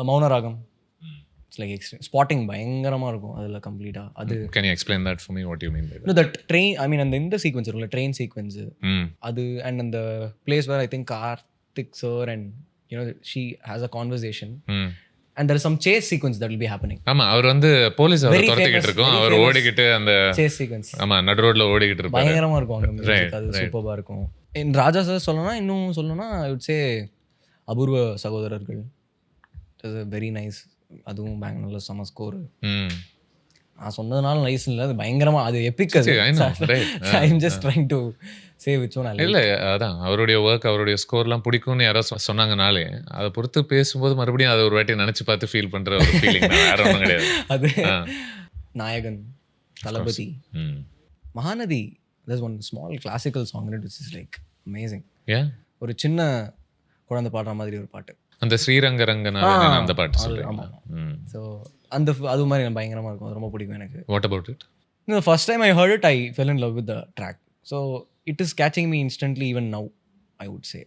Mouna Ragam. It's like extreme spotting பயங்கரமாக இருக்கும் அதில் கம்ப்ளீட்டாக. அது Can you explain that for me? What do you mean by that? இன்னும் தட் ட்ரெயின் ஐ மீன் அந்த இந்த சீக்வன்ஸ் இருக்குல்ல ட்ரெயின் சீக்வன்ஸு அது அண்ட் அந்த place where I think Karthik sir and you know she has a conversation and there is some chase sequence that will be happening. ஆமா, அவர் வந்து police அவரை Very துரத்திக்கிட்டு famous, இருக்கும், very அவர் famous. ஓடிக்கிட்டு அந்த சேஸ் சீக்வன்ஸ் ஆமா நடு ரோட்ல ஓடிக்கிட்டு இருப்பாரு. பயங்கரமாக இருக்கும் அந்த music. Right, அது right. சூப்பராக இருக்கும். இன் ராஜா சார் சொல்லணும்னா இன்னும் சொல்லணும்னா ஐ வுட் சே அபூர்வ சகோதரர்கள் இட்ஸ் வெரி நைஸ். அதுவும் பெங்களூரில் செம ஸ்கோர். நான் சொன்னதுனால நைஸ் இல்லை, அது பயங்கரமாக அது எப்பிக். அது I know, right. I am just trying to say which one. இல்ல அதான் அவருடைய ஒர்க் அவருடைய ஸ்கோர்லாம் பிடிக்கும்னு யாரோ சொன்னாங்கனாலே அதை பொறுத்து பேசும்போது மறுபடியும் அதை ஒரு வாட்டி நினைச்சு பார்த்து ஃபீல் பண்ற ஒரு ஃபீலிங் வேற ஒன்றும் கிடையாது. அது நாயகன், தளபதி, ம். Mahanadi. there's one small classical song in it which is like amazing. Yeah. ஒரு சின்ன குழந்தை பாடுற மாதிரி ஒரு பாட்டு. அந்த ஸ்ரீரங்க ரங்கநாதன் அந்த பாட்டு சொல்றீங்களா? ஸோ அந்த அது மாதிரி எனக்கு பயங்கரமாக இருக்கும், அது ரொம்ப பிடிக்கும் எனக்கு. What about it? The first time I heard it, I fell in love with the track. So it is catching me instantly even now, I would say.